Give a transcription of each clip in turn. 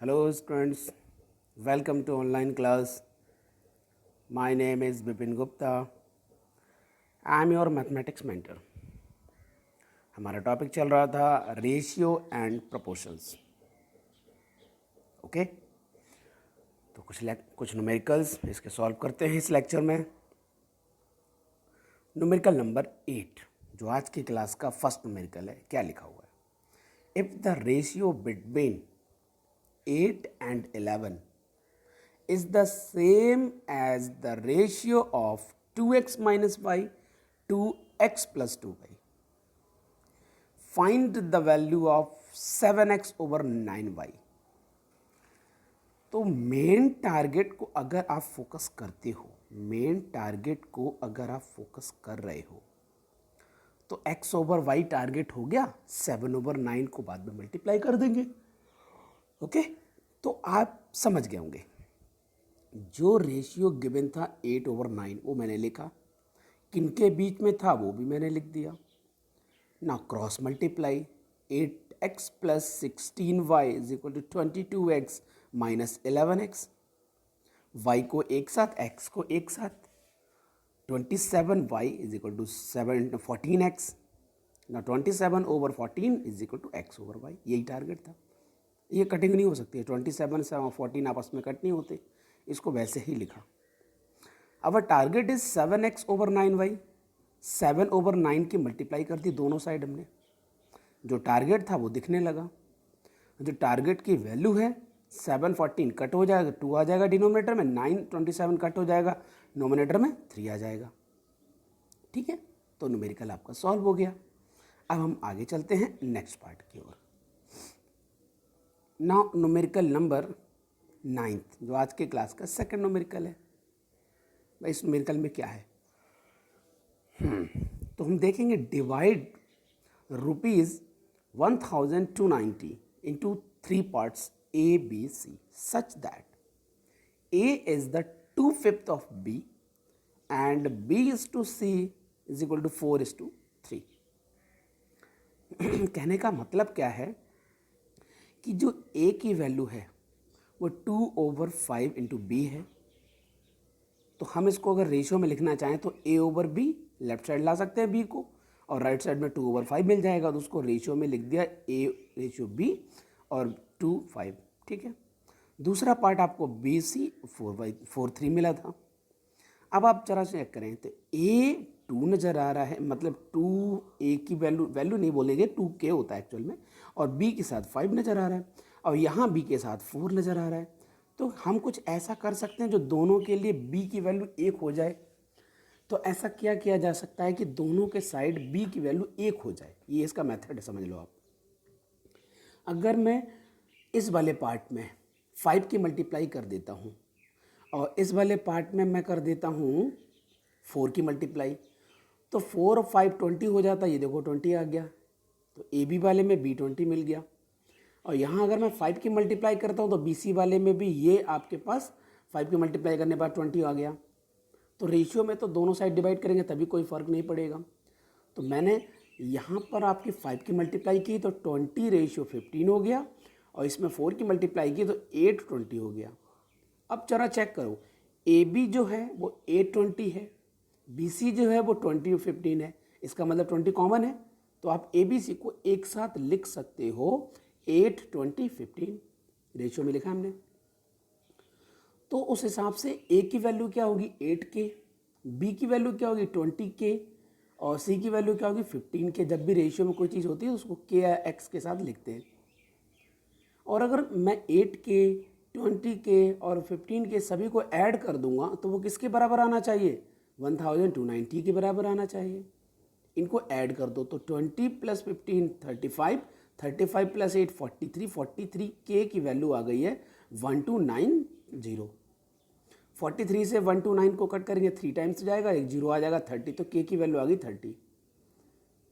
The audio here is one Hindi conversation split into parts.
Hello students, welcome to online class. My name is Bipin Gupta. I am your mathematics mentor. हमारा टॉपिक चल रहा था रेशियो एंड प्रोपोर्शंस. ओके, तो कुछ न्यूमेरिकल्स इसके सॉल्व करते हैं इस लेक्चर में. न्यूमेरिकल नंबर 8 जो आज की क्लास का फर्स्ट न्यूमेरिकल है, क्या लिखा हुआ है? If the ratio between 8 and 11 is the same as the ratio of 2x minus y to x plus 2y. Find the value of 7x over 9y. तो मेन टारगेट को अगर आप फोकस करते हो, मेन टारगेट को अगर आप फोकस कर रहे हो तो x ओवर y टारगेट हो गया, 7 ओवर 9 को बाद में मल्टीप्लाई कर देंगे. ओके, तो आप समझ गए होंगे. जो रेशियो गिवन था 8 ओवर 9 वो मैंने लिखा, किनके बीच में था वो भी मैंने लिख दिया. ना cross multiply 8x plus 16y is equal to 22x minus 11x. y को एक साथ, x को एक साथ, 27y is equal to 14x. ना 27 over 14 is equal to x over y. यही टारगेट था. ये कटिंग नहीं हो सकती है, 27 से 14 आपस में कट नहीं होते, इसको वैसे ही लिखा. अब target is 7x over 9y. 7 over 9 की मल्टीप्लाई कर दी दोनों साइड हमने. जो टारगेट था वो दिखने लगा. जो टारगेट की वैल्यू है 7 14 कट हो जाएगा, 2 आ जाएगा डिनोमिनेटर में, 9 27 कट हो जाएगा, नोमिनेटर में 3 आ जाएगा. ठीक है, तो न्यूमेरिकल आपका सॉल्व हो गया. अब हम आगे चलते हैं नेक्स्ट पार्ट की ओर. नाउ न्यूमेरिकल नंबर 9 जो आज के क्लास का सेकंड न्यूमेरिकल है. भाई इस न्यूमेरिकल में क्या है? तो हम देखेंगे divide ₹1290 into 3 parts A, B, C such that A is the 2/5 of B and B is to C is equal to 4:3. कहने का मतलब क्या है कि जो A की वैल्यू है वो 2 ओवर 5 इंटू बी है. तो हम इसको अगर रेशियो में लिखना चाहें तो A over B, left side ला सकते हैं B को, और राइट साइड में 2 ओवर 5 मिल जाएगा, तो उसको रेशियो में लिख दिया A रेशियो B और 2 5. ठीक है. दूसरा पार्ट आपको BC 4/3 मिला था. अब आप जरा चेक करें तो A 2 नज़र आ रहा है, मतलब 2A की वैल्यू नहीं बोलेंगे, 2K होता है एक्चुअल में, और B के साथ 5 नज़र आ रहा है, और यहाँ B के साथ 4 नज़र आ रहा है. तो हम कुछ ऐसा कर सकते हैं जो दोनों के लिए B की वैल्यू 1 हो जाए. तो ऐसा क्या किया जा सकता है कि दोनों के साइड B की वैल्यू 1 हो जाए. ये इसका मेथड है, समझ लो आप. अगर मैं इस वाले पार्ट में 5 की मल्टीप्लाई कर देता हूँ और इस वाले पार्ट में मैं कर देता हूँ 4 की मल्टीप्लाई, तो 4 और 5 20 हो जाता है. ये देखो 20 आ गया, तो ए बी वाले में B 20 मिल गया. और यहाँ अगर मैं 5 की मल्टीप्लाई करता हूँ तो BC वाले में भी ये आपके पास 5 की मल्टीप्लाई करने के बाद 20 आ गया. तो रेशियो में तो दोनों साइड डिवाइड करेंगे तभी कोई फ़र्क नहीं पड़ेगा. तो मैंने यहाँ पर आपकी 5 की मल्टीप्लाई की तो 20 रेशियो 15 हो गया, और इसमें 4 की मल्टीप्लाई की तो 8 20 हो गया. अब जरा चेक करो, AB जो है वो 8 20 है, BC जो है वो 20 15 है. इसका मतलब 20 कॉमन है, तो आप ABC को एक साथ लिख सकते हो 8 20 15. रेशियो में लिखा हमने. तो उस हिसाब से A की वैल्यू क्या होगी 8K, B की वैल्यू क्या होगी 20K, और C की वैल्यू क्या होगी 15K. जब भी रेशियो में कोई चीज़ होती है उसको K या X के साथ लिखते हैं. और अगर मैं 8K 20K और 15K सभी को ऐड कर दूंगा तो वो किसके बराबर आना चाहिए? 1290 के बराबर आना चाहिए. इनको ऐड कर दो तो 20 प्लस 15 35, 35 प्लस 8 43, 43K की वैल्यू आ गई है 1290. 43 से 129 को कट करेंगे 3 टाइम्स जाएगा, एक जीरो आ जाएगा 30, तो K की वैल्यू आ गई 30.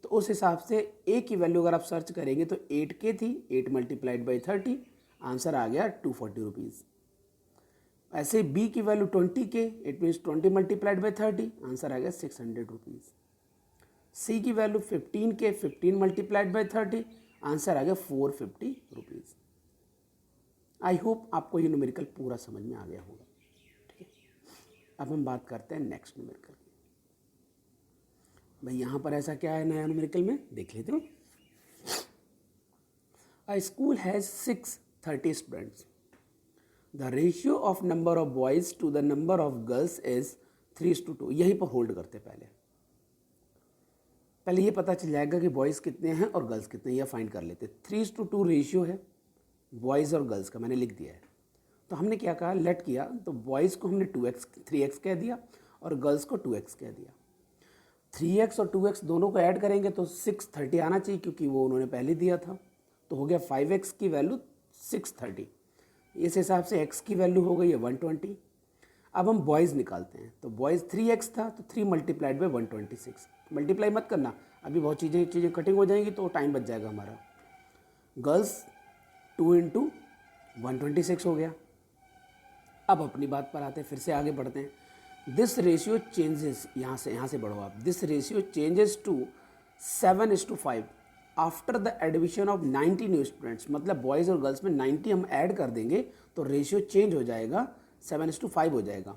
तो उस हिसाब से A की वैल्यू अगर आप सर्च करेंगे तो 8K थी, 8 मल्टीप्लाइड बाई 30, आंसर आ गया 240 रुपीज़. ऐसे B की value 20K, it means 20 multiplied by 30, answer आ गया 600 रुपीज़. C की value 15K, 15 multiplied by 30, answer आ गया 450 रुपीज़. आई होप आपको ये न्यूमेरिकल पूरा समझ में आ गया होगा। ठीक है, अब हम बात करते हैं नेक्स्ट न्यूमेरिकल की। भाई यहाँ पर ऐसा क्या है नया न्यूमेरिकल में, देख लेते हो। A school has 630 students. The ratio of number of boys to the number of girls is 3:2। यहीं पर होल्ड करते पहले ये पता चल जाएगा कि बॉयज़ कितने हैं और गर्ल्स कितने हैं, यह फाइंड कर लेते। 3:2 रेशियो है बॉयज़ और गर्ल्स का, मैंने लिख दिया है। तो हमने क्या कहा, लेट किया, तो बॉयज़ को हमने 3x कह दिया और गर्ल्स को 2x कह दिया। 3x और 2x दोनों को ऐड करेंगे तो 630 आना चाहिए, क्योंकि वो उन्होंने पहले दिया था। तो हो गया 5x की वैल्यू 630। इस हिसाब से x की वैल्यू हो गई है 120। अब हम बॉयज़ निकालते हैं, तो बॉयज़ 3x था तो 3 मल्टीप्लाइड बाई 126। मल्टीप्लाई मत करना, अभी बहुत चीज़ें कटिंग हो जाएंगी तो टाइम बच जाएगा हमारा। गर्ल्स 2 इंटू 126 हो गया। अब अपनी बात पर आते हैं, फिर से आगे बढ़ते हैं। दिस रेशियो चेंजेस, यहाँ से बढ़ो आप। This ratio changes to 7:5 after the addition of 90 new students. मतलब बॉयज़ और गर्ल्स में 90 हम ऐड कर देंगे तो रेशियो चेंज हो जाएगा, 7:5 हो जाएगा।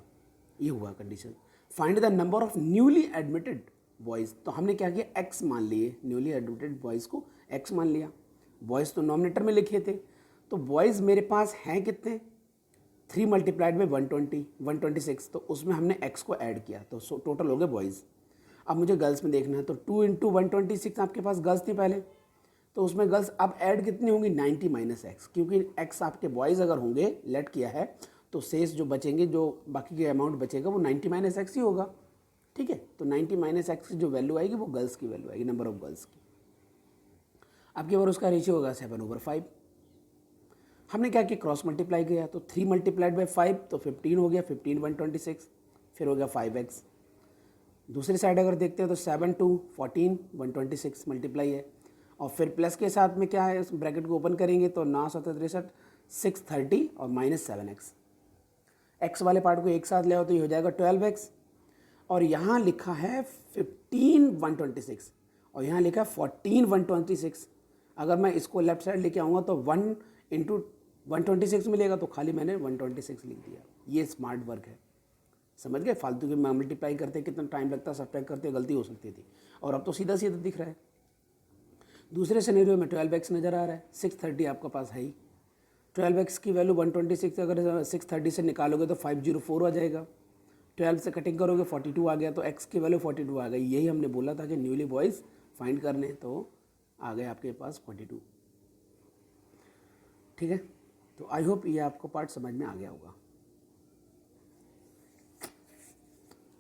ये हुआ condition. Find the number of newly admitted boys. तो हमने क्या किया, x मान लिए, न्यूली एडमिटेड बॉयज़ को x मान लिया। बॉयज़ तो नॉमिनेटर में लिखे थे, तो बॉयज़ मेरे पास हैं कितने, 3 मल्टीप्लाइड में 126, तो उसमें हमने x को ऐड किया तो टोटल हो गए बॉयज़। अब मुझे गर्ल्स में देखना है, तो 2 इंटू 126 आपके पास गर्ल्स थी पहले, तो उसमें गर्ल्स अब ऐड कितनी होंगी, 90 माइनस x, क्योंकि x आपके बॉयज़ अगर होंगे, लेट किया है, तो शेष जो बचेंगे, जो बाकी के अमाउंट बचेगा वो 90 माइनस x ही होगा। ठीक है, तो 90 माइनस x की जो वैल्यू आएगी वो गर्ल्स की वैल्यू आएगी, नंबर ऑफ गर्ल्स की। अब की बार उसका रेशियो होगा 7/5। हमने क्या किया, क्रॉस मल्टीप्लाई किया, तो 3 मल्टीप्लाइड बाई 5 तो 15 हो गया, 15 126, फिर हो गया 5x। दूसरी साइड अगर देखते हैं तो 7 2 14 126 मल्टीप्लाई है, और फिर प्लस के साथ में क्या है, इस ब्रैकेट को ओपन करेंगे तो 9 7 63 630 और माइनस 7x। x वाले पार्ट को एक साथ ले आओ तो ये हो जाएगा 12x, और यहाँ लिखा है 15 126 और यहाँ लिखा है 14 126। अगर मैं इसको लेफ्ट साइड लेके आऊँगा तो 1 इंटू 126 मिलेगा, तो खाली मैंने 126 लिख दिया। ये स्मार्ट वर्क है, समझ गए। फालतू के मल्टीप्लाई करते कितना टाइम लगता है, सब्ट्रैक्ट करते गलती हो सकती थी, और अब तो सीधा सीधा दिख रहा है। दूसरे सिनेरियो में 12x नज़र आ रहा है, 630 आपके पास है ही। 12x की वैल्यू 126 अगर 630 से निकालोगे तो 504 आ जाएगा। 12 से कटिंग करोगे 42 आ गया, तो x की वैल्यू 42 आ गई। यही हमने बोला था कि न्यूली बॉयज़ फाइंड करने, तो आ गए आपके पास 42। ठीक है, तो आई होप ये आपको पार्ट समझ में आ गया होगा।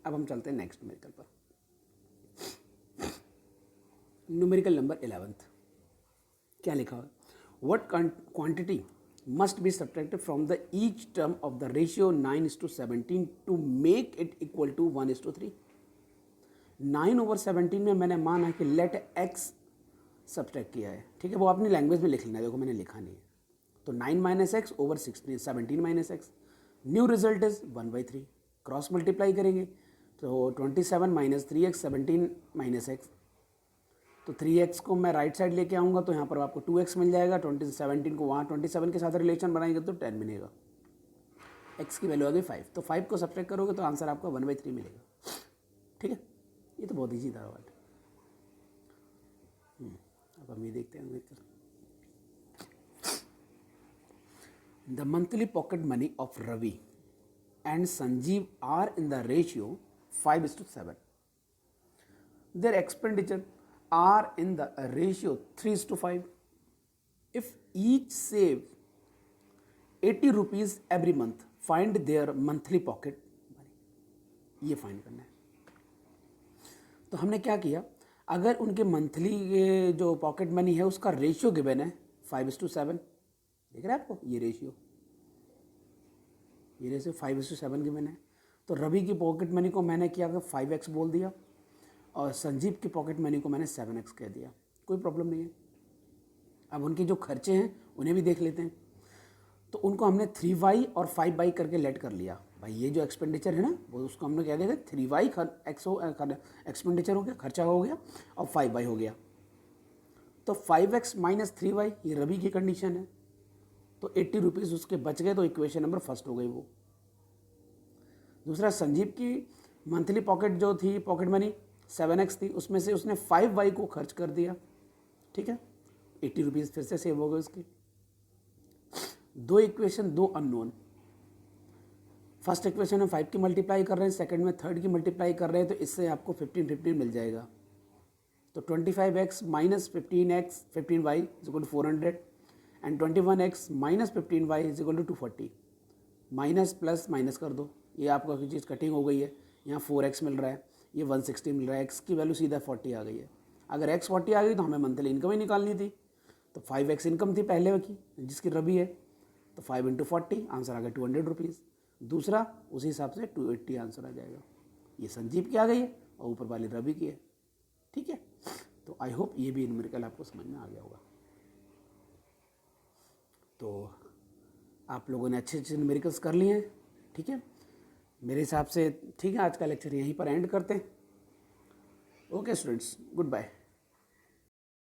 अब हम चलते हैं नेक्स्ट न्यूमेरिकल पर। न्यूमेरिकल नंबर 11th क्या लिखा है, what quantity must be subtracted from the each term of the ratio 9:17 to make it equal to 1:3। 9/17 में मैंने माना कि लेट x सब्ट्रैक्ट किया है। ठीक है, वो अपनी लैंग्वेज में लिख लेना, देखो मैंने लिखा नहीं है। तो 9 minus x over 17 minus x, new result is 1/3। Cross multiply करेंगे तो 27 माइनस 3x 17 माइनस एक्स, तो 3x को मैं राइट साइड लेके आऊँगा तो यहाँ पर आपको 2x मिल जाएगा। 17 को वहाँ 27 के साथ रिलेशन बनाएंगे तो 10 मिलेगा। x की वैल्यू आ गई 5, तो 5 को सब्ट्रैक्ट करोगे तो आंसर आपका 1/3 मिलेगा। ठीक है, ये तो बहुत ईजी था वाट। अब हम ये देखते हैं। The monthly pocket money of Ravi and Sanjeev are in the ratio 5:7। Their expenditure are in the ratio 3:5. If each save 80 rupees every month, find their monthly pocket money। ये फाइंड करना है। तो हमने क्या किया, अगर उनके मंथली जो पॉकेट मनी है उसका रेशियो गिवन है 5:7, देख रहे हैं आपको ये रेशियो 5:7 गिवन है। तो रवि की पॉकेट मनी को मैंने क्या 5x बोल दिया, और संजीव की पॉकेट मनी को मैंने 7x कह दिया, कोई प्रॉब्लम नहीं है। अब उनके जो खर्चे हैं उन्हें भी देख लेते हैं। तो उनको हमने 3y और 5y करके लेट कर लिया। भाई ये जो एक्सपेंडिचर है ना, वो उसको हमने क्या देखा, 3y एक्सपेंडिचर हो गया, खर्चा हो गया, और 5y हो गया। तो 5x माइनस 3y ये रवि की कंडीशन है। तो 80 रुपीज़ उसके बच गए, तो इक्वेशन नंबर फर्स्ट हो गई वो। दूसरा, संजीव की मंथली पॉकेट जो थी, पॉकेट मनी 7x थी, उसमें से उसने 5y को खर्च कर दिया, ठीक है, 80 रुपीज़ फिर से सेव हो गए उसकी। दो इक्वेशन, दो अननोन। फर्स्ट इक्वेशन में 5 की मल्टीप्लाई कर रहे हैं, सेकंड में 3 की मल्टीप्लाई कर रहे हैं, तो इससे आपको 15 मिल जाएगा। तो 25x minus 15y is equal to 400 and 21x minus 15y is equal to 240। Minus plus minus कर दो, ये आपका कोई चीज़ कटिंग हो गई है, यहाँ 4x मिल रहा है, ये 160 मिल रहा है, x की वैल्यू सीधा 40 आ गई है। अगर x 40 आ गई तो हमें मंथली इनकम ही निकालनी थी, तो 5x इनकम थी पहले की जिसकी रबी है, तो 5 इंटू 40 आंसर आ गया 200 रुपीज़। दूसरा उसी हिसाब से 280 आंसर आ जाएगा। ये संजीव की आ गई है और ऊपर वाली रवि की है, ठीक है। तो आई होप ये भी न्यूमेरिकल आपको समझ में आ गया होगा। तो आप लोगों ने अच्छे अच्छे न्यूमेरिकल्स कर लिए हैं, ठीक है। मेरे हिसाब से ठीक है, आज का लेक्चर यहीं पर एंड करते हैं। Okay students, good bye.